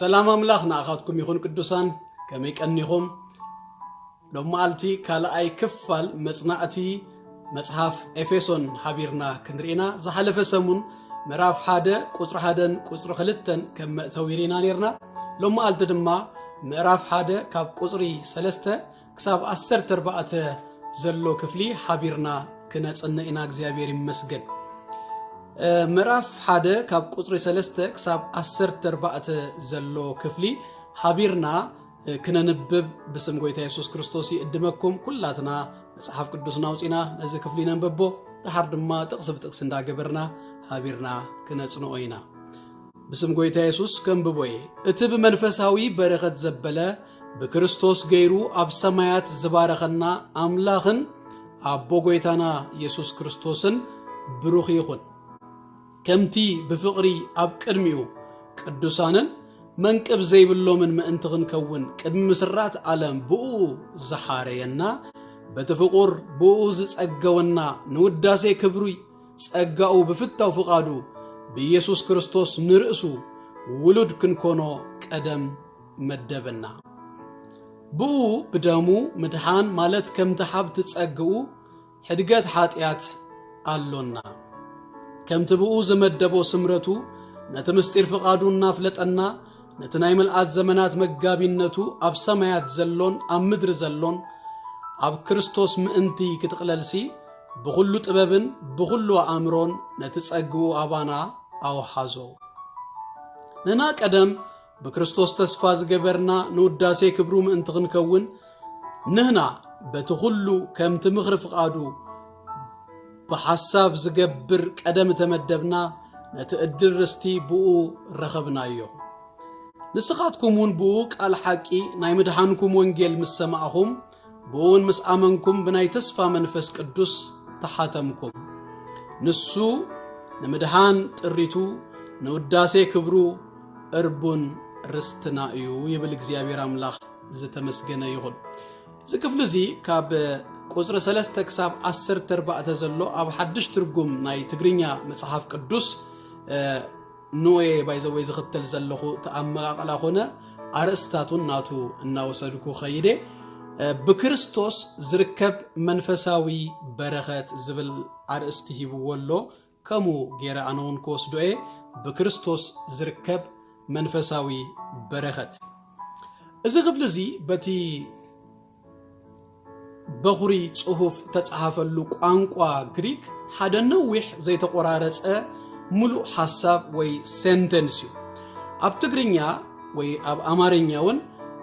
سلام أملاخ نأخذكم يخون قدوسان كما يكنيهم لما قلتي كلا أي كفال مصنعتي مصحف إفسون حبيرنا كنرينا زحلف سمون مراف حادة قصر حادن قصر خلتن كما تويرينا نيرنا لما قلت دما مراف حادة كاب قصري سلسته كساب 10 زلو كفلي حبيرنا كنا صنعنا እግዚአብሔር ይመስገን مراف حادة كاب قصري سلسته كساب 10 زلو كفلي حبيرنا كنا نبب بسم قويتا يسوس كريستوس يقدمكم كلاتنا مصحف قدوسنا وصينا نزي كفلينا نببو تحرد ما تقصب تقص اندا قبرنا حبيرنا كنا صنوينا بسم قويتا يسوس كم ببوي اتب منفساوي برغت زبله بكريستوس غيرو اب سمايات زبارخنا املاخن ابو قويتانا يسوس كريستوسن بروخ يخون كمتي بفقري اب قدميو قدوسانن منقب زي بلو من ما انت غنكون قدم مسرات عالم بو زحارينا بتفقر بو زصغونا نوداسي كبروي صغاو بفتاو فقادو بيسوس كريستوس نرئسو ولد كنكونو قدم مدبنا بو بدمو مدحان مالت كم تحب تصغو حدقات حاطيات قالونا كم تبو زمدبو سمرتو نتمستير فقادونا فلطنا نتناي ملعات زمنات مغابينتو اب سمايات زلون اب مدر زلون اب كريستوس مئنتي كتقللسي بخلو طببن بخلو امرون نتصغو ابانا او حازو ننا قدم بكريستوس تسفا زغبرنا نوداسي كبرو مئنت غنكون نهنا بتخلو كم تمخرف قادو بحساب زغبر قدم تمدبنا نتقدر رستي بو رخبنايو نسخاتكمون بوك الحقي ناي مدحانكم وانجيل مسمعهم بون مسامنكم بناي تسفى منفس قدوس تحاتمكم نسو نمدحان طريتو نوداسي كبرو اربون رستنايو يبل እግዚአብሔር አምላክ ዘተመስገነ ይሁን ዝክፍል እዚ ካብ ቁጥር 3 ክሳብ 10 ዘሎ ኣብ ሓድሽ ትርጉም ናይ ትግርኛ መጽሐፍ ቅዱስ نوي بايزوي زختل زلخو تأمقلا خونا أرستاتون ناتو ناوسدكو خيدي بكريستوس زركب منفساوي برخت زبل أرستيه بولو كمو غير أنون كوس دوئي بكريستوس زركب منفساوي برخت إذا غفلزي بتي بغري صحف تتصحف اللوك أنقوا غريك حدا نوح زي تقرارس ملو حساب وي سنتنسيو اب تغرينيا وي اب امارينياون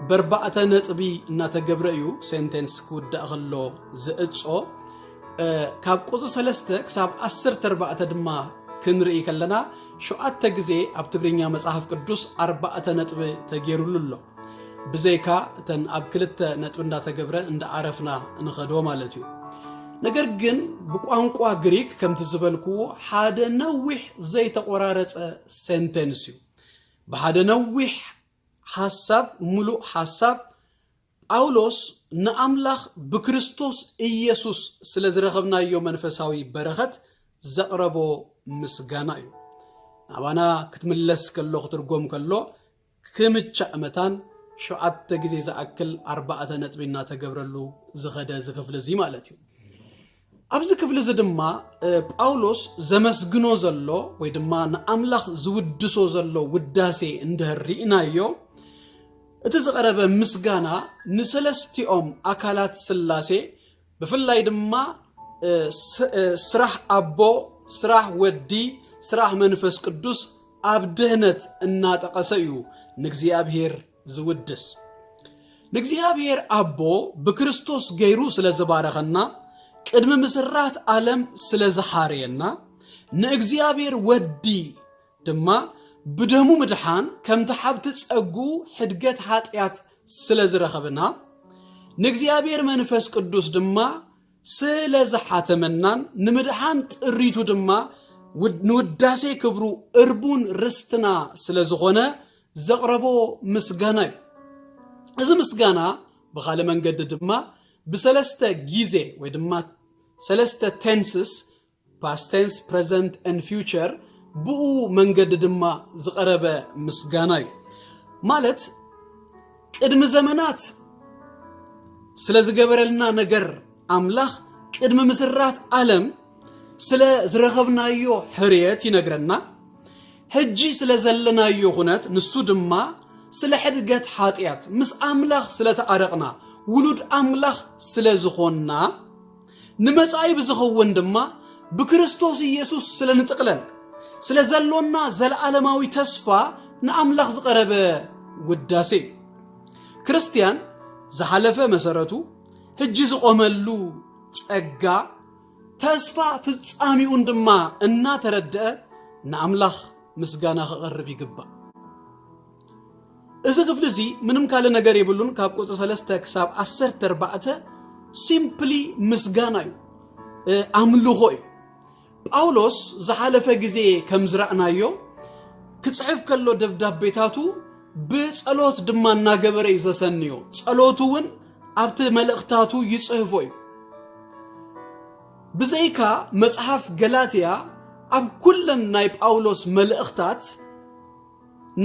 بربعه نطبي ناتغبريو سنتنس كود اخلو زصو كاب قوز 3 كساب 10 دما كنري كلنا شو اتغزي اب تغرينيا مصحف قدوس 4 نطب تغيرولو بزيكا تن اب كلته نطب ناتغبره اند عرفنا نخدو مالتيو ነገር ግን በቋንቋ ግሪክ ከምትዝበልኩ ሓደ ነውህ ዘይ ተቆራረጸ ሴንተንስ እዩ በሓደ ነውህ ሐሳብ ሙሉ ሐሳብ ጳውሎስ ነአምላኽ በክርስቶስ ኢየሱስ ስለዝረኸብናዮ መንፈሳዊ በረኸት ዘቅረቦ ምስጋና እዩ አባና ክትምለስ ከሎ ትርጉም ከሎ ክምቻ አመታን ሸዓተ ጊዜ ዘአክል 4 ነጥብና ተገብረሉ ዝኸደ ዝክፍል እዚ ማለት እዩ ኣብዚ ክፍል ዝድማ ጳውሎስ ዘመስግኖ ዘሎ ወይ ድማ ንአምላኽ ዝውድሶ ዘሎ ውዳሴ እንደሪእናዮ እቲ ዝቀረበ ምስጋና ንሰለስቲኦም አካላት ስላሴ በፍላይ ድማ ስራሕ አቦ ስራሕ ወዲ ስራሕ መንፈስ ቅዱስ ኣብ ድህነት እናጠቀሰዩ ንእግዚአብሔር ዝውድስ ንእግዚአብሔር አቦ በክርስቶስ ገይሩ ስለዝባረኸና ቅድመ መስራት ዓለም ስለዝሐረየና ንእግዚአብሔር ወዲ ድማ ብደሙ ምድሓን ከምተ ሓብቲ ጸጉ ሕድገት ኃጢያት ስለዝረኸብና ንእግዚአብሔር መንፈስ ቅዱስ ድማ ስለዝሓተመናን ንምድሓን ጥሪቱ ድማ ንውዳሴ ክብሩ እርቡን ርስትና ስለዝኾነ ዘቅረቦ ምስጋና እዩ እዚ ምስጋና በኻለ መንገድ ድማ بسلسته جيزة ودما سلسته tenses past tense present and future بو منقد دما زقربه مسغاناي ማለት ቅድም ዘመናት ስለ ዝገበረልና ነገር አምላኽ ቅድም ምስራት ዓለም ስለ ዝረኸብናዮ ሕርየት ይነግረና ሕጂ ስለ ዘለናዮ ሁነት ንሱ ድማ ስለ ሕድገት ኃጢአት ምስ አምላኽ ስለ ተአረቅና ውሉድ አምላኽ ስለ ዝኾንና ንመጻኢ ብዝኸውን ድማ ብክርስቶስ ኢየሱስ ስለ ንጥቅለል ስለ ዘሎና ዘለዓለማዊ ተስፋ ንአምላኽ ዝቀረበ ውዳሴ ክርስቲያን ዝሓለፈ መሰረቱ ሕጂ ዝቆመሉ ጸጋ ተስፋ ፍጻሚውን ድማ እናተረድአ ንአምላኽ ምስጋና ክቐርብ ይግባእ እዚ ክፍሊ እዚ ምንም ካለ ነገር ይብሉን ካብ ቁጥር 3 ክሳብ 14 ሲምፕሊ ምስጋና እዩ አምልኾ እዩ ጳውሎስ ዝሓለፈ ግዜ ከም ዝራእናዮ ክጽሕፍ ከሎ ደብዳቤታቱ ብጸሎት ድማ እናገበረ እዩ ዘሰንዮ ጸሎቱ እውን ኣብቲ መልእኽታቱ ይጽሕፎ እዩ ብዘይካ መጽሐፍ ገላትያ ኣብ ኩለን ናይ ጳውሎስ መልእኽታት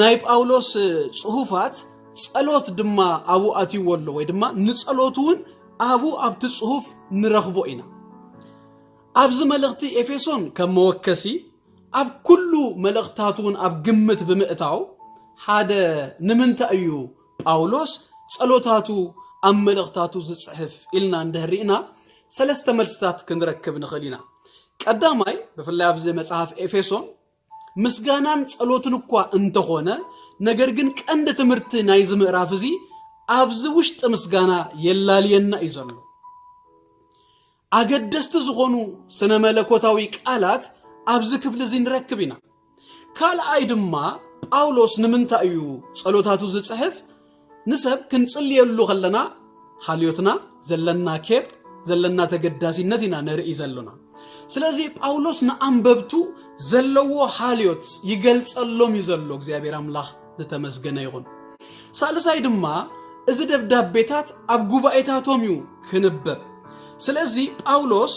ናይ ጳውሎስ ጽሑፋት ጸሎት ድማ አቡ ኣትይወሎ ወይ ድማ ንጸሎቱ እውን አቡ ኣብቲ ጽሑፍ ንረኽቦ ኢና ኣብዚ መልእኽቲ ኤፌሶን ከም መወከሲ ኣብ ኩሉ መልእኽታቱን ኣብ ግምት ብምእታው ሓደ ንምንታይ እዩ ጳውሎስ ጸሎታቱ ኣብ መልእኽታቱ ዝጽሕፍ ኢልና እንደህሪእና ሰለስተ መልስታት ክንረክብ ንኽእል ኢና ቀዳማይ ብፍላይ ኣብዚ መጽሐፍ ኤፌሶን ምስጋናን ጸሎትን እኳ እንተኾነ ነገር ግን ቀንዲ ትምህርቲ ናይ ዝምዕራፍ እዚ ኣብዚ ውሽጢ ምስጋና የላልየና እዩ ዘሎ አገደስቲ ዝኾኑ ስነ መለኮታዊ ቃላት ኣብዚ ክፍሊ እዚ ንረክብ ኢና ካልኣይ ድማ ጳውሎስ ንምንታይ እዩ ጸሎታቱ ዝጽሕፍ ንሰብ ክንጽልየሉ ከለና ሓልዮትና ዘለና ኬር ዘለና ተገዳሲነት ኢና ንርኢ ዘለና ስለዚህ ጳውሎስ ንአንበብቱ ዘለዎ ሓልዮት ይገልጸሎም ይዘሎ እግዚአብሔር አምላኽ ዝተመስገነ ይሁን ሳልሳይ ድማ እዚ ደብዳቤታት ኣብ ጉባኤታቶም እዩ ክንበብ ስለዚህ ጳውሎስ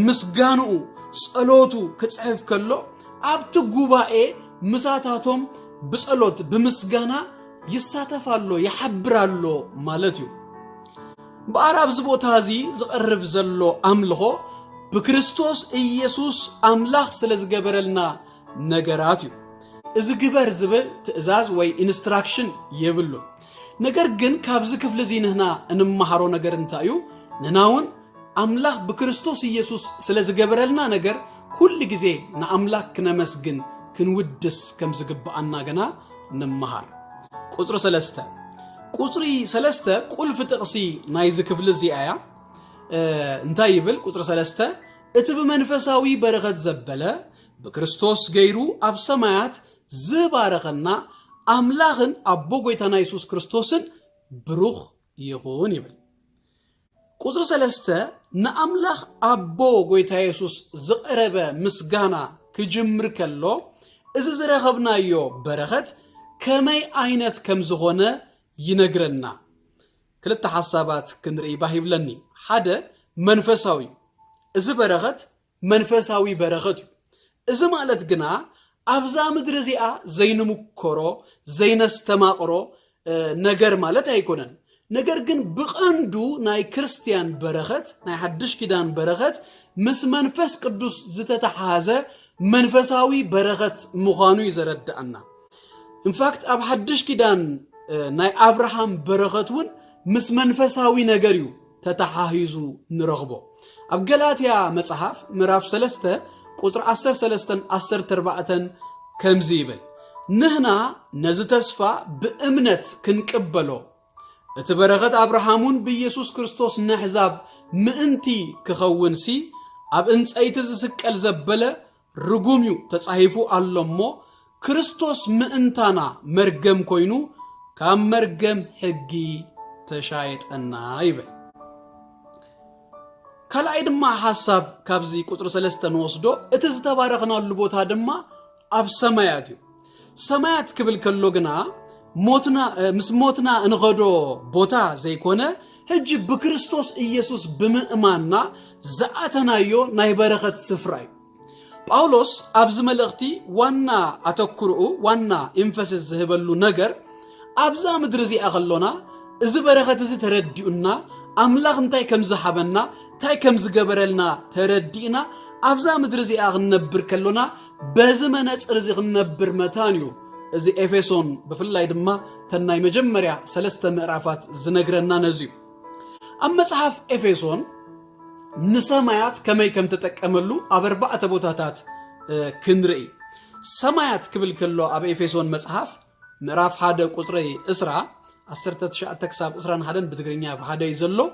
ምስጋንኡ ጸሎቱ ክጽሕፍ ከሎ ኣብቲ ጉባኤ ምሳታቶም ብጸሎት ብምስጋና ይሳተፋሎ ይሐብራሎ ማለት እዩ በአራብ ዝቦታ እዚ ዝቀርብ ዘሎ አምልኾ በክርስቶስ ኢየሱስ አምላኽ ስለ ዝገበረልና ነገራት እዩ እዚ ግበር ዝብል ትእዛዝ ወይ ኢንስትራክሽን የብሉ ነገር ግን ካብዚ ክፍሊ እዚ ንህና እንመሃሮ ነገር እንታይ እዩ ንናውን አምላኽ በክርስቶስ ኢየሱስ ስለ ዝገበረልና ነገር ኩሉ ግዜ ንአምላኽ ክነመስግን ክንውድስ ከም ዝግባአና ገና እንመሃር ቁጥር 3 ቁጥሪ 3 ቁልፍ ጥቅሲ ናይ ዝክፍል እዚኣያ እንታይ ይብል ቁጥር 3 እቲ በመንፈሳዊ በረኸት ዘበለ በክርስቶስ ገይሩ ኣብ ሰማያት ዝባረኸና አምላኽን አቦ ጎይታና ኢየሱስ ክርስቶስን ብሩኽ ይሁን ይብል ቁጥር 3 ንአምላኽ አቦ ጎይታ ኢየሱስ ዝቀረበ ምስጋና ክጅምር ከሎ እዚ ዝረኸብናዮ በረኸት ከመይ አይነት ከም ዝኾነ ይነግረና ክልተ ሐሳባት ክንርኢ ባሂብለኒ ሓደ መንፈሳዊ እዚ በረኸት መንፈሳዊ በረኸት እዚ ማለት ግና ኣብዛ ምድር እዚኣ ዘይንሙከሮ ዘይነስተማቅሮ ነገር ማለት አይኮነን ነገር ግን ብቐንዱ ናይ ክርስቲያን በረኸት ናይ ሓድሽ ኪዳን በረኸት ምስ መንፈስ ቅዱስ ዝተተሓዘ መንፈሳዊ በረኸት ምዃኑ ይዘረዳአና ኢንፋክት ኣብ ሓድሽ ኪዳን ናይ አብርሃም በረኸቱን ምስ መንፈሳዊ ነገር እዩ ተተሓሂዙ ንረኽቦ ኣብ ገላትያ መጽሐፍ ምዕራፍ 3 ቁጥር 13 14 ከምዚ ይብል ንህና ነዚ ተስፋ ብእምነት ክንቅበሎ እቲ በረኸት አብርሃሙን በኢየሱስ ክርስቶስ ንሕዛብ ምእንቲ ክኸውንሲ ኣብ እንፀይቲ ዝስቀል ዘበለ ርጉም እዩ ተጻሒፉ ኣሎሞ ክርስቶስ ምእንታና መርገም ኮይኑ ካብ መርገም ሕጊ ተሻይጠና ይብል ካልኣይ ድማ ሐሳብ ካብዚ ቁጥር 3 ንወስዶ እቲ ዝተባረኽናሉ ቦታ ድማ ኣብ ሰማያት እዩ ሰማያት ክብል ከሎ ግና ሞትና ምስ ሞትና እንኸዶ ቦታ ዘይኮነ ሕጂ በክርስቶስ ኢየሱስ ብምእማንና ዘኣተናዮ ናይ በረኸት ስፍራ እዩ ጳውሎስ ኣብዚ መልእኽቲ ዋና አተኩርኡ ዋና ኤምፋሲስ ዝህበሉ ነገር أبزا مدرزي أخلونا إذا بركة إذا تردينا أملاخ نتاي كم زحبنا تاي كم زجبرلنا تردينا أبزا مدرزي أغنبر كلونا بزمانات رزق نبر متانيو إذا إفسون بفلا يدما تناي مجمريا سلسة مقرافات زنجرنا نزيو أما صحف إفسون نسمايات كما كم تتكملوا أبربعة بوتاتات كنري سمايات قبل كله أب إفسون مصحف مقراف هذا قطري إسرا أسرت تشاء تكسب إسرا هذا بتقرينيا هذا يزلو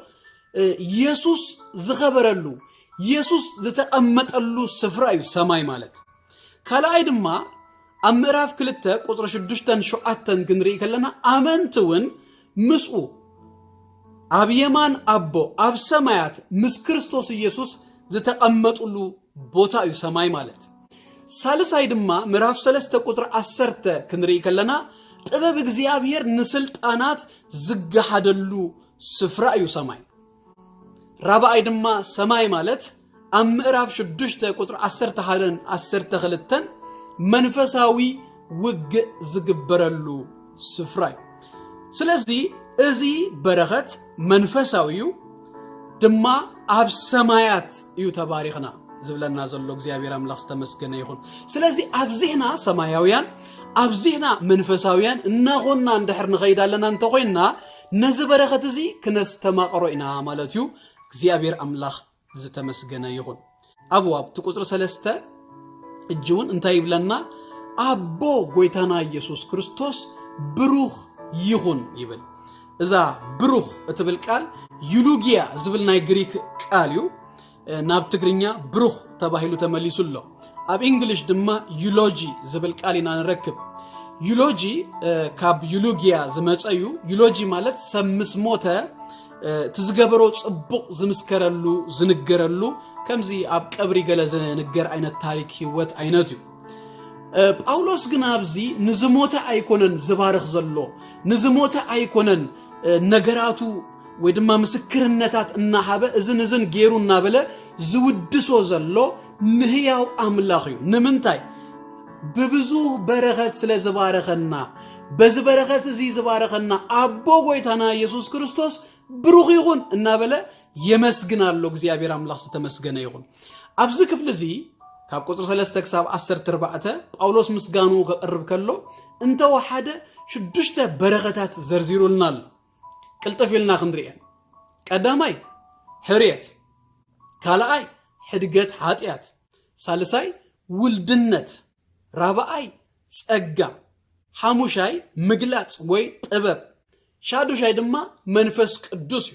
يسوس زخبرلو يسوس زتأمت اللو سفراي سماي مالت كلا أيدما أمراف كلته قطر شدشتن شوعتن كنري كلنا آمنتون مسؤو أبيمان أبو أب سمايات مس كريستوس يسوس زتأمت اللو بوتا سماي مالت سالس أيدما مراف سلسته قطر أسرت كنري كلنا تبى بجزيابير نسلت أنات زج حدلو سفراي سماي رابع أيدما سماي مالت أمراف شدشته قطر أسرت حدن أسرت خلتن منفساوي وج زجبرلو سفراي سلازي أزي برغت منفساويو دما أب سمايات يو تباريخنا زبلنا زلوك زيابير أملاخ استمسكنا يخون سلازي أبزينا سماياويان أبزينا منفساويان ناغونا اندحر نغيدا لنا انتغوينا نزبرغت زي كنستما قروئنا مالتيو زيابير أملاخ زتمسكنا يخون أبواب تقصر سلسته الجون انتهي بلنا أبو قويتانا يسوس كريستوس بروخ يخون يبل إذا بروخ اتبل قال يولوجيا زبلنا يغريك قاليو ناب تقرينيا بروخ تباهيلو تمليسو له أب إنجليش دما يولوجي زبل قالينا نركب يولوجي كاب يولوجيا زمصايو يولوجي مالت سمس موته تزغبرو صبق زمسكرلو زنجرلو كمزي أب قبري غلا زنجر عين التاريخ هوت عينتو باولوس غنابزي نزموته ايكونن زبارخ زلو نزموته ايكونن نغراتو ويدما مسكرنتات انحابه ازن غيرونا بله زودسو زلو مهياو املاخيو نمنتاي ببزو برغت سلا زبارخنا بزبرغت زي زبارخنا ابو غويتانا يسوس كريستوس بروخ يغون እና በለ يمسغنالو እግዚአብሔር አምላክ ተመስገነ ይሁን አብዝ ክፍል እዚ ካብ ቁጥር 3 ተክሳብ 10 ተርባዕተ ጳውሎስ ምስጋኑ ከቅርብ ከሎ እንተ ወሓደ ሽዱሽተ በረኸታት ዘርዚሩልናል ቅልጥፍልና ክንድሪአን ቀዳማይ ሕርየት ካልኣይ ሕድገት ኃጢያት ሳልሳይ ውልድነት ራብዓይ ጸጋ ሐሙሻይ ምግላጽ ወይ ጥበብ ሻዱሻይ ድማ መንፈስ ቅዱስ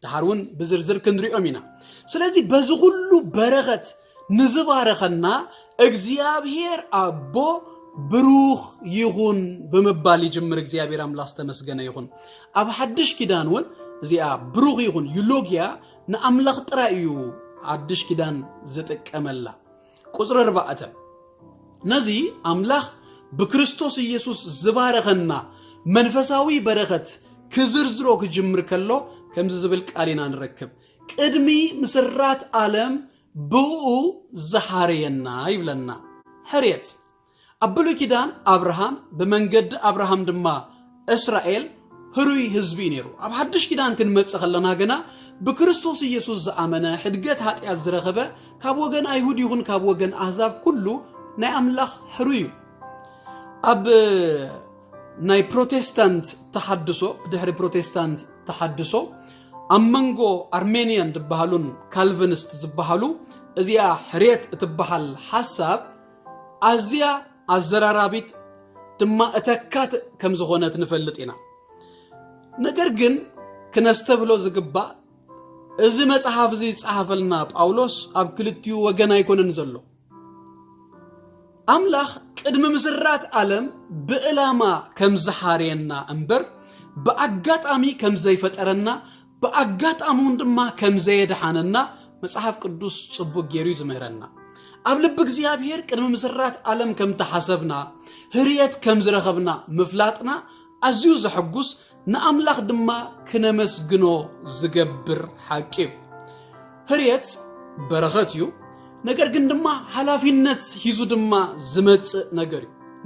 ዳሃሩን በዝርዝር ክንድሪኦም ኢና ስለዚህ በዚ ሁሉ በረኸት ንዝባረኸና እግዚአብሔር አቦ ብሩኽ ይሁን በመባል ይጀምር እግዚአብሔር አምላክ ተመስገነ ይሁን አብ ሐድሽ ኪዳንውን እዚያ ብሩኽ ይሁን ዩሎጊያ ንአምላክ ጥራዩ ሐድሽ ኪዳን ዘጠቀመላ ቁጥር 4 ነዚ አምላክ በክርስቶስ ኢየሱስ ዝባረኸና መንፈሳዊ በረኸት ክዝርዝሮ ክጅምር ከሎ ከምዝ ዝብል ቃሊና ንረክብ ቅድሚ ምስራት ዓለም ብኡ ዘሐረየና ይብለና ሕርየት አብሉ ኪዳን አብርሃም በመንገድ አብርሃም ድማ እስራኤል ህሩይ ህዝቢ ነሩ አብ ሐድሽ ኪዳን ክንመጽኸለና ገና በክርስቶስ ኢየሱስ ዘአመነ ሕድገት ኃጢያት ዝረኸበ ካብ ወገን አይሁድ ይሁን ካብ ወገን አሕዛብ ኩሉ ናይ አምላክ ህሩይ አብ ናይ ፕሮቴስታንት ተሐድሶ ድሕሪ ፕሮቴስታንት ተሐድሶ አመንጎ አርሜኒያን ድባሃሉን ካልቪኒስት ዝባሃሉ እዚያ ሕርየት እትባሃል ሐሳብ አዚያ አዘራራቢት ድማ እተካት ከም ዝኾነት ንፈልጥ ኢና ነገር ግን ክነስተብሎ ዝግባ እዚ መጽሐፍ እዚ ጻሐፈልና ጳውሎስ አብ ክልቲዩ ወገን አይኮነን ዘሎ አምላክ ቅድመ ምስራት ዓለም በዕላማ ከም ዝሐረየና እንበር በአጋጣሚ ከም ዘይፈጠረና በአጋጣሙን ድማ ከም ዘይድሓነና መጽሐፍ ቅዱስ ጽቡቅ ጌሩ ይዝመረና አብ ልብ እግዚአብሔር ቅድመ ምስራት ዓለም ከም ተሐሰብና ህርየት ከም ዝረኸብና ምፍላጥና አዝዩ ዘሐጉስ ንአምላክ ድማ ክነመስግኖ ዝገብር ሐቂ ህርየት በረኸት እዩ ነገር ግን ድማ ሐላፊነት ሂዙ ድማ ዝመጽእ ነገር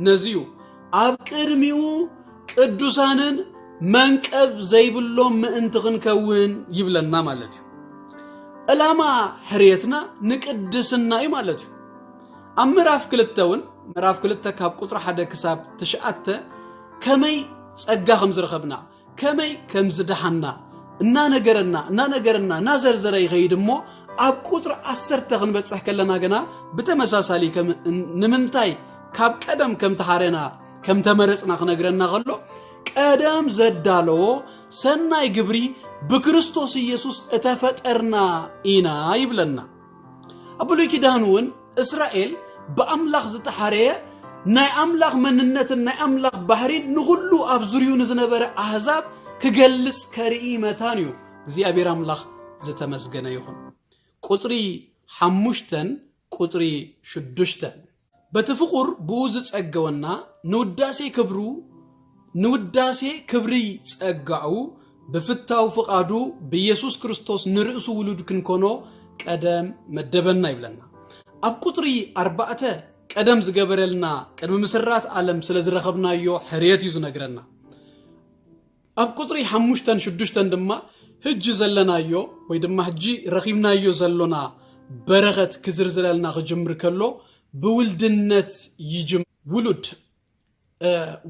ነዚዩ አብ ቅድሚው ቅዱሳንን መንቀብ ዘይብሎም ምእንቲ ክንከውን ይብለና ማለት እዩ ዕላማ ሕርየትና ንቅድስና እዩ ማለት እዩ ኣብ ምዕራፍ 2 ካብ ቁጥሪ 1 ክሳብ 9 ከመይ ጸጋ ከም ዝረኸብና ከመይ ከም ዝደሓና እናነገረና ናዘርዘረ ይኸይድ እሞ ኣብ ቁጥሪ 10 ክንበጽሕ ከለና ገና ብተመሳሳሊ ንምንታይ ካብ ቀደም ከም ተሓረና ከም ተመረጽና ክነግረና ከሎ ቀደም ዘዳለዎ ሰናይ ግብሪ ብክርስቶስ ኢየሱስ እተፈጠርና ኢና ይብለና ኣብ ብሉይ ኪዳን እውን እስራኤል በአምላኽ ዝተሓረየ ናይ አምላኽ መንነትን ናይ አምላኽ ባህሪን ንሁሉ ኣብ ዙርዩ ንዝነበረ አሕዛብ ክገልጽ ከርኢ መታን እዩ እግዚአብሔር አምላኽ ዝተመስገነ ይኹን ቁጥሪ 5 ቁጥሪ 6 በተፍቁር ብኡዝ ጸገወና ንውዳሴ ክብሪ ጸጋኡ በፍታው ፍቃዱ በኢየሱስ ክርስቶስ ንርእሱ ውሉድ ክንኮኖ ቀደም መደበና ይብለና ኣብ ቁጥሪ 4 ቀደም ዝገበረልና ቅድመ መስራት ዓለም ስለዝረኸብናዮ ሕርየት እዩ ዝነግረና ኣብ ቁጥሪ 5 6 ድማ ህጅ ዘለናዮ ወይ ድማ ህጅ ረኺብናዮ ዘሎና በረኸት ክዝርዝረልና ክጅምር ከሎ ብውልድነት ይጅም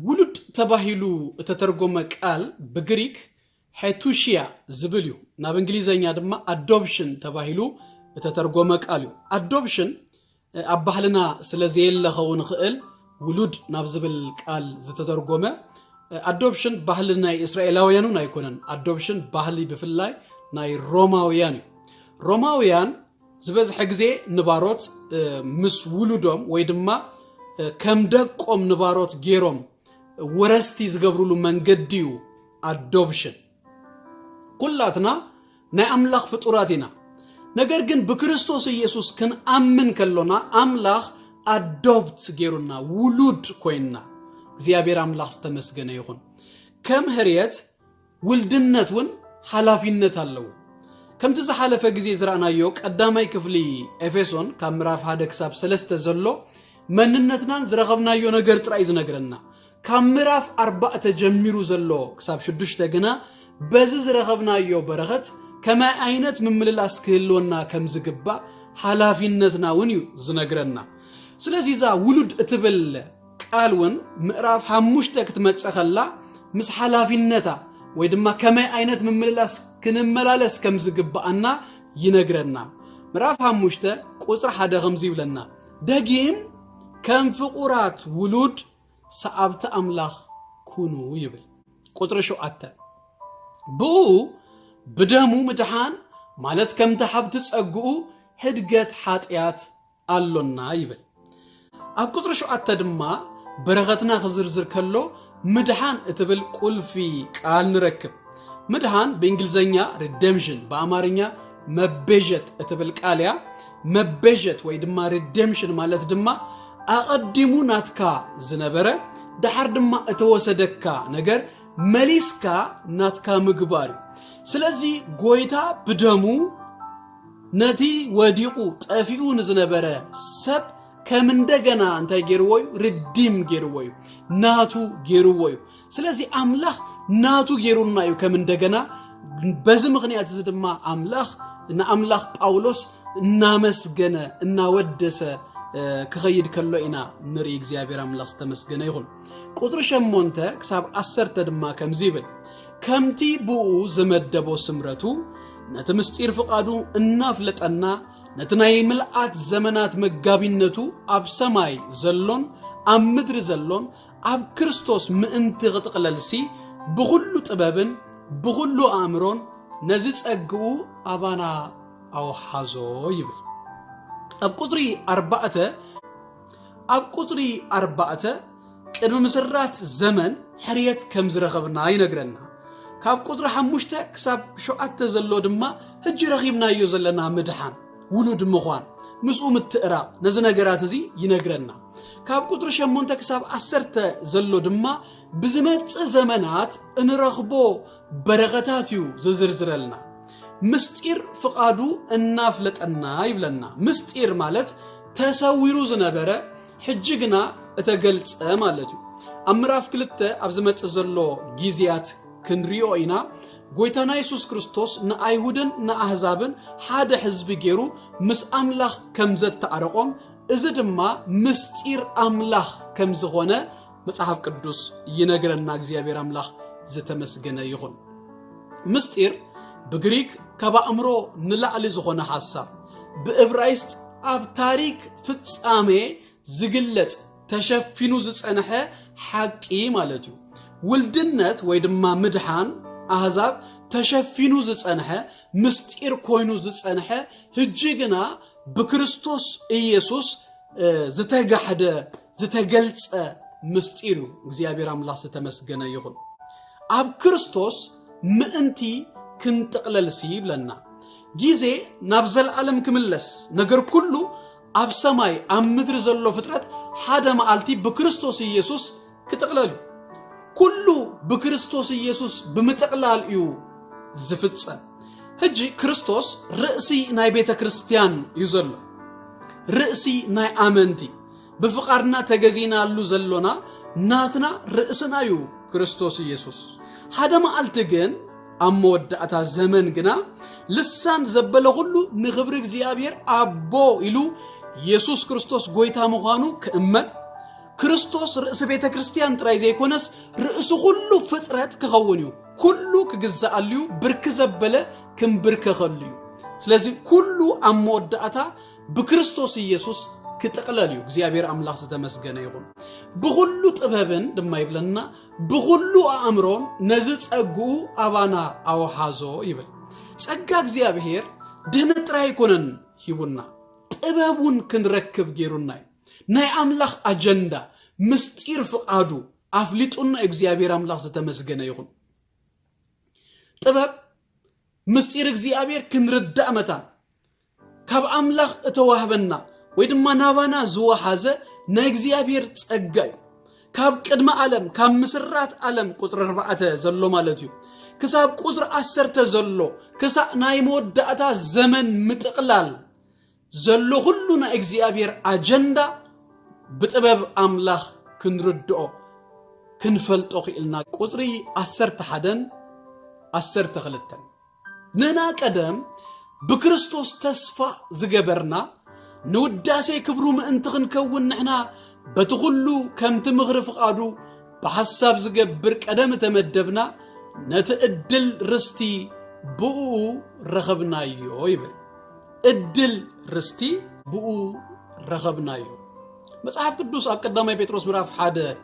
ውሉድ ተባሂሉ ተተርጎመ ቃል በግሪክ ሄቱሺያ ዝብል እዩ ናብ እንግሊዘኛ ድማ አዶፕሽን ተባሂሉ ተተርጎመ ቃል እዩ አዶፕሽን ኣብ ባህልና ስለዘየለኸውን ክእል ውሉድ ናብ ዝብል ቃል ዝተተርጎመ አዶፕሽን ባህል ናይ እስራኤላውያኑን ኣይኮነን አዶፕሽን ባህሊ ብፍላይ ናይ ሮማውያን እዩ ሮማውያን ዝበዝሐ ግዜ ንባሮት ምስ ውሉዶም ወይ ድማ ከም ደቆም ንባሮት ጌሮም ወረስቲ ዝገብሩሉ መንገዲ እዩ አዶፕሽን ኩላትና ናይ አምላኽ ፍጡራት ኢና ነገር ግን በክርስቶስ ኢየሱስ ክንአምን ከሎና አምላኽ አዶፕት ጌሩና ውሉድ ኮይና እግዚአብሔር አምላኽ ዝተመስገነ ይኹን ከም ሕርየት ውልድነትን ሓላፊነት አለው ከምቲ ዝሓለፈ ግዜ ዝራእናዮ ቀዳማይ ክፍሊ ኤፌሶን ካብ ምዕራፍ 1 ክሳብ 3 ዘሎ መንነትናን ዝረኸብናዮ ነገር ጥራይ ዝነግረና ካብ ምዕራፍ 4 ጀሚሩ ዘሎ ክሳብ 6 ገና በዚ ዝረኸብናዮ በረኸት ከመይ ዓይነት ምምልላስ ክህልወና ከም ዝግባእ ሓላፊነትና እውን እዩ ዝነግረና ስለዚህ ዛ ውሉድ እትብል ቃል እውን ምዕራፍ 5 ክትመጸኸላ ምስ ሓላፊነታ ወይ ድማ ከመይ ዓይነት ምምልላስ ክንመላለስ ከም ዝግባእና ይነግረና ምዕራፍ 5 ቁጥሪ 1 ከምዚ ይብለና ደጊም ከም ፍቁራት ውሉድ ሰዓብተ አምላኽ ኩኑ ይብል ቁጥሪ 7 ብኡ ብደሙ ምድሓን ማለት ከም ተሓብቲ ጸግኡ ህድገት ኃጢአት አሎና ይብል ኣብ ቁጥሪ 7 ድማ በረኸትና ክዝርዝር ከሎ ምድሓን እትብል ቁልፊ ቃል ንረክብ ምድሓን በእንግሊዘኛ redemption በአማርኛ መቤዠት እትብል ቃልያ መቤዠት ወይ ድማ redemption ማለት ድማ አቀዲሙ ናትካ ዝነበረ ዳሕር ድማ እተወሰደካ ነገር መሊስካ ናትካ ምግባር ስለዚህ ጎይታ በደሙ ነቲ ወዲቁ ጠፊኡ ንዝነበረ ሰብ ከም እንደገና እንታይ ጌርወዩ ሪዲም ጌርወዩ ናቱ ጌርወዩ ስለዚህ አምላኽ ናቱ ጌሩና እዩ ከም እንደገና በዚ ምክንያት እዚ ድማ አምላኽ ጳውሎስ እናመስገነ እናወደሰ ክኸይድ ከሎ ኢና ንርኢ እግዚአብሔር አምላኽ ዝተመስገነ ይኹን ቁጥሪ 8 ክሳብ 10 ድማ ከምዚ ይብል ከምቲ ብኡ ዝመደቦ ስምረቱ ነቲ ምስጢር ፍቃዱ እናፍለጠና ነቲ ናይ ምልአት ዘመናት መጋቢነቱ ኣብ ሰማይ ዘሎን ኣብ ምድሪ ዘሎን ኣብ ክርስቶስ ምእንቲ ክጥቅለልሲ ብኩሉ ጥበብን ብኩሉ አእምሮን ነዚ ጸግኡ አባና ኣውሓዞ ይብል ኣብ ቁጥሪ 4 ቅድሚ ምስራት ዘመን ሕርየት ከም ዝረኸብና ይነግረና ካብ ቁጥሪ 5 ክሳብ 7 ዘሎ ድማ ህጅ ረኺብናዮ ዘለና ምድሓን ውሉድ ምዃን ምስኡ ምትእራቕ ነዚ ነገራት እዚ ይነግረና ካብ ቁጥሪ 8 ክሳብ 10 ዘሎ ድማ ብዝመጽእ ዘመናት እንረኽቦ በረኸታት እዩ ዝዝርዝረልና ምስጢር ፍቃዱ እናፍለጠና ይብለና ምስጢር ማለት ተሰዊሩ ዝነበረ ሕጂ ግና እተገልጸ ማለት እዩ أمراف كلته أبزمت زلو جيزيات كنريو إنا قويتنا يسوس كريستوس نا أيهودن نا أحزابن حاد حزب جيرو مس أملاخ كمزت تعرقهم إذا دما مستير أملاخ كمزغونه مصحف قدوس ينغرنا እግዚአብሔር አምላክ ዘተመስገነ ይሁን ምስጢር በግሪክ ከበአምሮ ንላዕሊ ዝኾነ ሐሳብ በዕብራይስጥ ኣብ ታሪክ ፍጻሜ ዝግለጽ ተሸፊኑ ዝጸንሐ ሐቂ ማለት እዩ ውልድነት ወይ ድማ ምድሃን አሕዛብ ተሸፊኑ ዝጸንሐ ምስጢር ኮይኑ ዝጸንሐ ህጅግና በክርስቶስ ኢየሱስ ዝተጋሕደ ዝተገልጸ ምስጢሩ እግዚአብሔር አምላክ ዝተመስገነ ይሁን ኣብ ክርስቶስ ምእንቲ ክንጠቅለልሲ ብለና ጊዜ ናብ ዘለዓለም ክምለስ ነገር ኩሉ ኣብ ሰማይ ኣብ ምድር ዘሎ ፍጥረት ሓደ መዓልቲ በክርስቶስ ኢየሱስ ክጠቅለሉ ኩሉ በክርስቶስ ኢየሱስ ብምጠቅላል እዩ ዝፍጸም ህጂ ክርስቶስ ርእሲ ናይ ቤተ ክርስቲያን እዩ ዘሎ ርእሲ ናይ አመንቲ بفقارنا تجزينا اللو زلونا ناتنا رئسنا يو كريستوس يسوس هذا ما ألتجن أمود أتا زمن جنا لسان زبله كله نخبرك زيابير أبو إلو يسوس كريستوس قويتها مغانو كأمن كريستوس رئيس بيت كريستيان ترايزي يكونس رئيس كله فترات كخونيو كله كجزاء الليو برك زبله كم برك خليو سلازم كله أمود أتا بكريستوس يسوس كتقلاليو እግዚአብሔር አምላክ ዝተመስገነ ይሁን በሁሉ ጥበብን ደማ ይብለና በሁሉ አእምሮን ነዝ ጸጉ አባና አውሃዞ ይብል ጸጋ እግዚአብሔር ድህነት ጥራይ ኮነን ይቡና ጥበቡን ክንረክብ ጌሩና ናይ አምላክ አጀንዳ ምስጢር ፍቃዱ አፍሊጡና እግዚአብሔር አምላክ ዝተመስገነ ይሁን ጥበብ ምስጢር እግዚአብሔር ክንረዳ መታ ካብ አምላክ እተዋህበና ወይድማ ናባና ዝወሓዘ ናይ እግዚአብሔር ጸጋይ ካብ ቅድመ ዓለም ካብ ምስራት ዓለም ቁጥር 4 ዘሎ ማለት እዩ ከሳብ ቁጥር 10 ዘሎ ከሳ ናይ መወዳእታ ዘመን ምጥቅላል ዘሎ ሁሉ ናይ እግዚአብሔር አጀንዳ በጥበብ አምላክ ክንርድኦ ክንፈልጦ ኺልና ቁጥሪ 11 12 ነና ቀደም በክርስቶስ ተስፋ ዝገበርና نوداسي كبرو مأنتخن كون نحنا بتخلو كم تمغر فقادو بحساب زقبر قدم تمدبنا نتأدل رستي بؤو رغبنا يويبل أدل رستي بؤو رغبنا يو مصحف قدوس قدامي بيتروس مراف حدا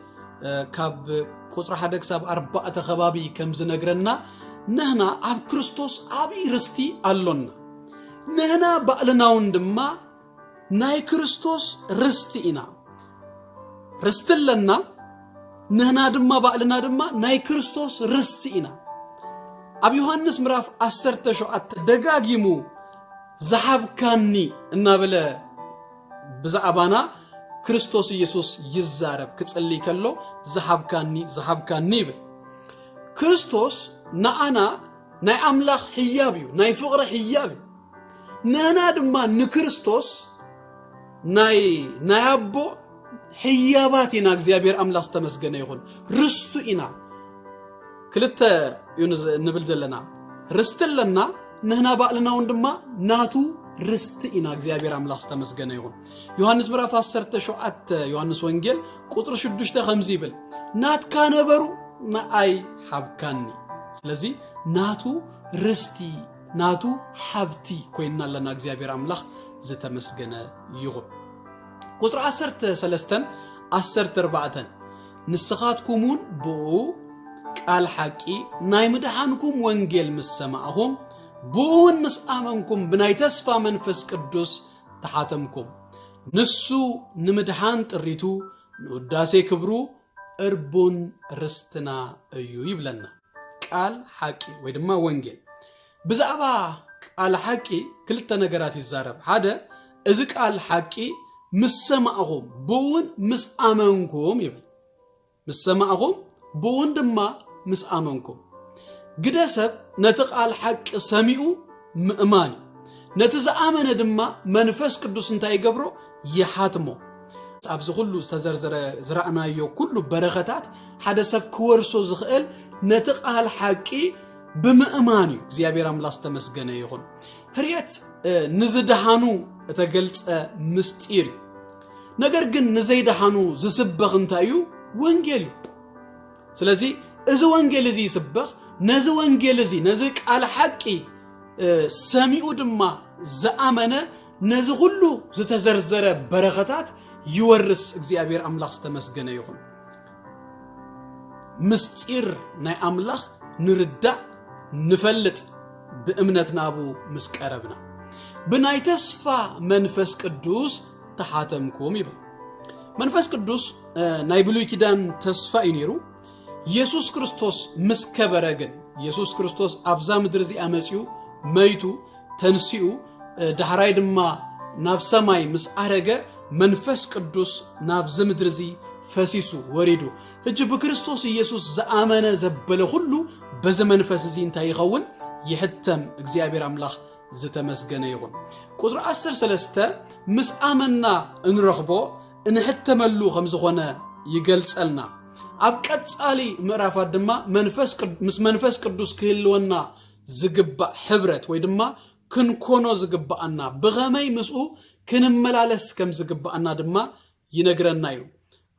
كاب قطر حدا كساب 4 خبابي كم زنقرنا نهنا عب كريستوس عبي رستي ألونا نهنا بقلنا وندما ناي كريستوس رستينا رستلنا نهنا دما بقلنا دما ناي كريستوس رستينا اب يوحنس مراف 10 شوات دغاغيمو زحاب كاني انابله بزعبانا كريستوس يسوس يزارب كصلي كلو زحاب كاني كريستوس نانا ناي املاح حيابيو ناي فقره حيابي نهنا دما نكريستوس ناي أبو حياباتنا እግዚአብሔር አምላክ ተመስገነ ይሁን ርስቱኢና ክልተ ንብልደለና ርስትለና ነህና ባልና ወንድማ ናቱ ርስቱኢና እግዚአብሔር አምላክ ተመስገነ ይሁን ዮሐንስ ምዕራፍ 17 ዮሐንስ ወንጌል ቁጥር 6 5 ይብል ናት ካነበሩ ናአይ ሐብካኒ ስለዚህ ናቱ ርስቲ ናቱ ሐብቲ ኮይናለና እግዚአብሔር አምላክ ዝተመስገነ ይሁን ቁጥር 13 14 ንስኻትኩሙን ብኡ ቃል ሐቂ ናይ ምድሃንኩም ወንጌል መስማዕኹም ብኡን መስአመንኩም ብናይ ተስፋ መንፈስ ቅዱስ ተሓተምኩም ንሱ ንምድሃን ጥሪቱ ንውዳሴ ክብሩ እርቡን ርስትና እዩ ይብለና ቃል ሐቂ ወይ ድማ ወንጌል ብዛዕባ ቃል ሐቂ ክልተ ነገራት ይዛረብ ሓደ እዚ ቃል ሐቂ مسمعهم بون مسامنكم يبل مسمعهم بون دما مسامنكم قدسب نتقال حق سميعو مأماني نتزامن دما منفس قدوس انتا يقبرو يحاتمو أبز كله تزرزر زرعنا يو كله بركات حدا سب كورسو زخيل نتق هالحكي بمأماني زيابير أملاس تمسجنا يهون هريت نزدهانو تقلت مستيري نجرجن نزيدهانو زسبغ انتايو وانجيلي سلازي إذا وانجيلي زي سبغ نزو وانجيلي زي نزك على حكي ساميو دما زأمانة نزو كله زتزرزر بركات يورس እግዚአብሔር አምላክ ተመስገነ ይሁን ምስጢር ናይ አምላክ ንርዳ ንፈልጥ በእምነትና አቡ መስቀረብና በናይ ተስፋ መንፈስ ቅዱስ ተሓተምኩም ይበል መንፈስ ቅዱስ ናይ ብሉይ ኪዳን ተስፋ ይነሩ ኢየሱስ ክርስቶስ መስከበረገን ኢየሱስ ክርስቶስ አብዛ ምድር ዚ አመጺው መይቱ ተንሲኡ ዳህራይ ድማ ናብ ሰማይ መስአረገ መንፈስ ቅዱስ ናብ ዝምድርዚ ፈሲሱ ወሪዱ እጅ በክርስቶስ ኢየሱስ ዘአመነ ዘበለ ሁሉ በዘመንፈስ እዚ እንታይ ይኸውን ይህተም እግዚአብሔር አምላክ ዝተመስገነ ይሁን ቁጥር 13 ምስአመና እንረኽቦ እንህተመሉ ከም ዝኾነ ይገልጸልና ኣብ ቀጻሊ ምዕራፋት ድማ መንፈስ ቅዱስ ክህልወና ዝግባእ ሕብረት ወይ ድማ ክንኮኖ ዝግባእና በኸመይ ምስኡ ክንመላለስ ከም ዝግባእና ድማ ይነግረና እዩ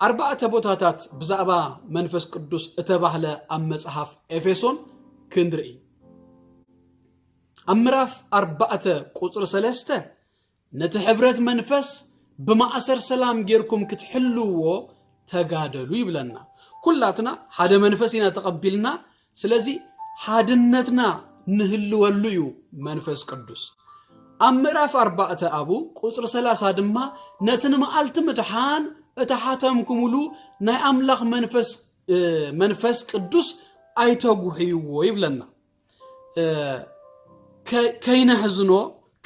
አርባዕተ ቦታታት ብዛዕባ መንፈስ ቅዱስ እተባህለ ኣብ መጽሐፍ ኤፌሶን ክንድርኢ አምራፍ 4 ቁጥር 3 ነቲ ሕብረት መንፈስ በማእሰር ሰላም ጌርኩም ክትሕልዎ ተጋደሉ ይብለና ኩላትና ሓደ መንፈስ ኢና ተቀቢልና ስለዚ ሓድነትና ንህልወሉ እዩ መንፈስ ቅዱስ አምራፍ 4 አቡ ቁጥር 30 ድማ ነትን መዓልት ምድሓን እተሓተምኩሙሉ ናይ አምላክ መንፈስ ቅዱስ አይተጉህይዎ ይብለና ከይነህዝኖ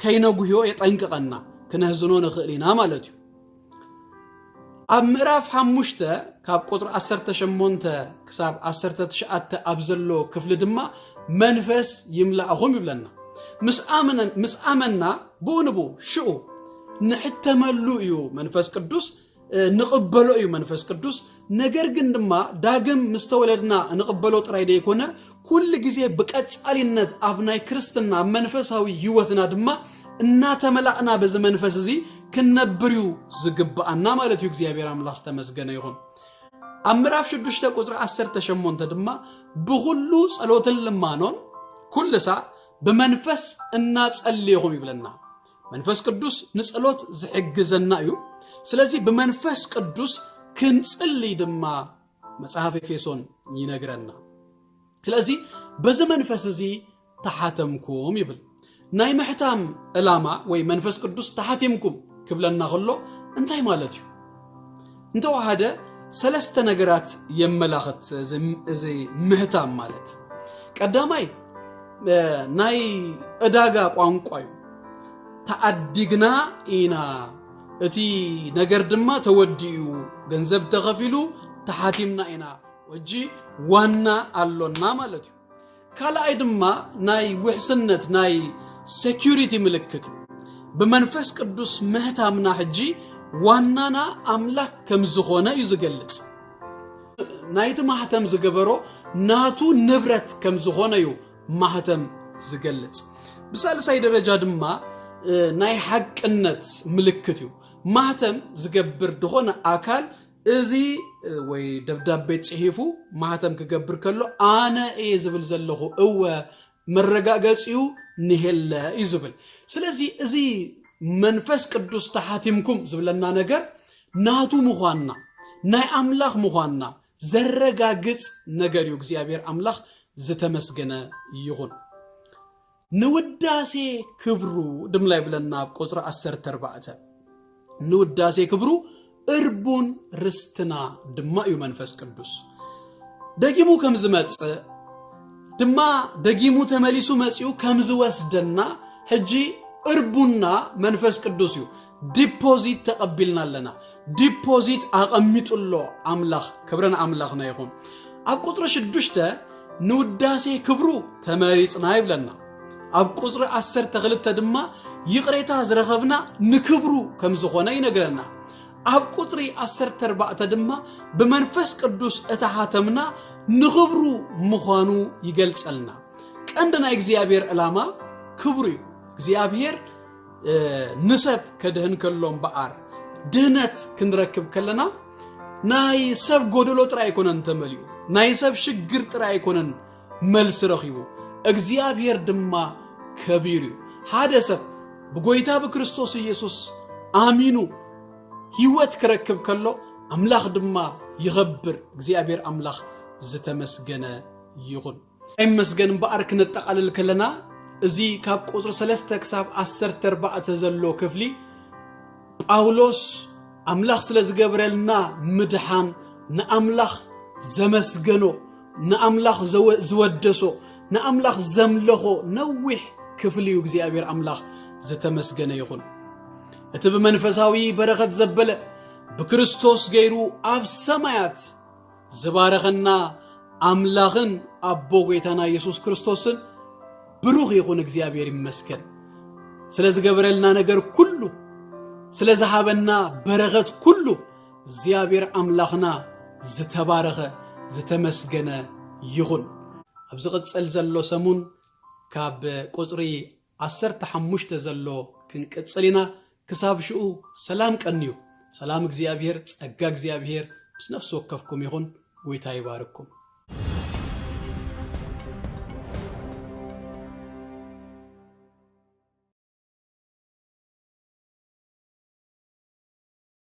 ከይነጉህዮ የጠንቅቀና ከነህዝኖ ንኽእሊና ማለት እዩ አምራፍ 5 ካብ ቁጥር 18 ክሳብ 19 አብዘሎ ክፍል ድማ መንፈስ ይምላእኹም ይብለና مسآمنا بونبو شو نحتملو يو منفس قدوس نقبلو يو منفس قدوس نجر جندما داعم مستولدنا نقبلو ترايدي يكونا كل جزء بقت علينا أبناء كريستنا منفسهاوي يوثنا دما ناتملأنا بز منفس زي كنبريو زجب أنا مالت يجزي أبيرام لاست مسجنا يهون أمراف شدوش تقطر 10 تشمون تدما بغلو صلوت اللمانون كل ساعة بمنفس الناس اللي هم يبلنا منفس قدوس نسألوت زحجزنا يو سلازي بمنفس قدوس كنصلي دما مصحف ኤፌሶን ይነግረና سلازي بزمنفس زي تحاتمكم يبل ناي محتام الاما وي منفس قدوس تحاتمكم كبلنا خلو انتي مالتي انت واحده ثلاثه ነገራት يملاخت زي محتام ማለት ቀዳማይ ናይ እዳጋ ቋንቋዩ ተአዲግና ኢና እቲ ነገር ድማ ተወዲዩ ገንዘብ ተኸፊሉ ተሓቲምና ኢና ወጂ ዋና አሎና ማለት እዩ ካልአይ ድማ ናይ ውሕስነት ናይ ሴኩሪቲ ምልክት በመንፈስ ቅዱስ መህታምና ሕጂ ዋናና አምላክ ከም ዝኾነ እዩ ዝገልጽ ናይቲ ማህተም ዝገበሮ ናቱ ንብረት ከም ዝኾነ እዩ ማህተም ዝገልጽ በሳልሳይ ደረጃ ድማ ናይ ሐቅነት ምልክት እዩ ማህተም ዝገብር ድኾነ አካል እዚ ወይ ደብዳቤ ጽሒፉ ማህተም ክገብር ከሎ አነ ዝብል ዘለኹ እወ መረጋገጽዩ ንሄለ ይዝብል ስለዚህ እዚ መንፈስ ቅዱስ ተሓቲምኩም ዝብለና ነገር ናቱ ምዃንና ናይ አምላክ ምዃንና ዘረጋግጽ ነገር እዩ እግዚአብሔር አምላክ ዝተመስገነ ይሁን ንውዳሴ ክብሩ ድምላይ ብለና ቁጥር 14 ንውዳሴ ክብሩ እርቡን ርስትና ድማ እዩ መንፈስ ቅዱስ ደጊሙ ከም ዝመጽ ድማ ደጊሙ ተመሊሱ መጽኡ ከም ዝወስደና ሕጂ እርቡና መንፈስ ቅዱስ እዩ ዲፖዚት ተቀበልናለና ዲፖዚት አቀሚጡሎ አምላክ ክብረና አምላክና ይሁን ኣብ ቁጥር 6 ንውዳሴ ክብሩ ተመሪጽና ይብለና ኣብ ቁጥር 12 ድማ ይቅሬታ ዝረኸብና ንክብሩ ከም ዝኾነ ይነግረና ኣብ ቁጥሪ 14 ድማ ብመንፈስ ቅዱስ እተሓተምና ንኽብሩ ምዃኑ ይገልጸልና ቀንድና እግዚአብሔር ዕላማ ክብሩ እዩ እግዚአብሔር ንሰብ ከድህን ከሎም በአር ድህነት ክንረክብ ከለና ናይ ሰብ ጎደሎ ጥራይ አይኮነን ተመልዩ ናይ ሰብ ሽግር ጥራይ አይኮነን መልስ ረኺቡ እግዚአብሔር ድማ ከቢሩ ሓደ ሰብ በጎይታ በክርስቶስ ኢየሱስ አሚኑ ህይወት ክረክብ ከሎ አምላኽ ድማ ይኸብር እግዚአብሔር አምላኽ ዝተመስገነ ይኹን አይመስገን በአር ክንጠቃልል ከለና እዚ ካብ ቁጥር 3 ክሳብ 14 ዘሎ ክፍሊ ጳውሎስ አምላኽ ስለዝገብረልና ምድሓን ንአምላኽ ዘመስገኖ ንአምላኽ ዝወደሶ ንአምላኽ ዘምለኾ ነዊሕ ክፍሊ እግዚአብሔር አምላኽ ዝተመስገነ ይኹን እቲ በመንፈሳዊ በረኸት ዘበለ በክርስቶስ ገይሩ ኣብ ሰማያት ዝባረኸና አምላኽን አቦ ጌታና ኢየሱስ ክርስቶስን ብሩኽ ይኹን እግዚአብሔር ይመስገን ስለዝገብረልና ነገር ኩሉ ስለዝሃበና በረኸት ኩሉ እግዚአብሔር አምላኽና ዝተባረኸ ዝተመስገነ ይኹን ኣብ ዝቕጽል ዘሎ ሰሙን ካብ ቁጥሪ 15 ዘሎ ክንቅጽልና ክሳብ ሽኡ ሰላም ቀንዩ ሰላም እግዚአብሔር ጸጋ እግዚአብሔር ምስ ነፍስ ወከፍኩም ይኹን ጎይታ ይባርክኩም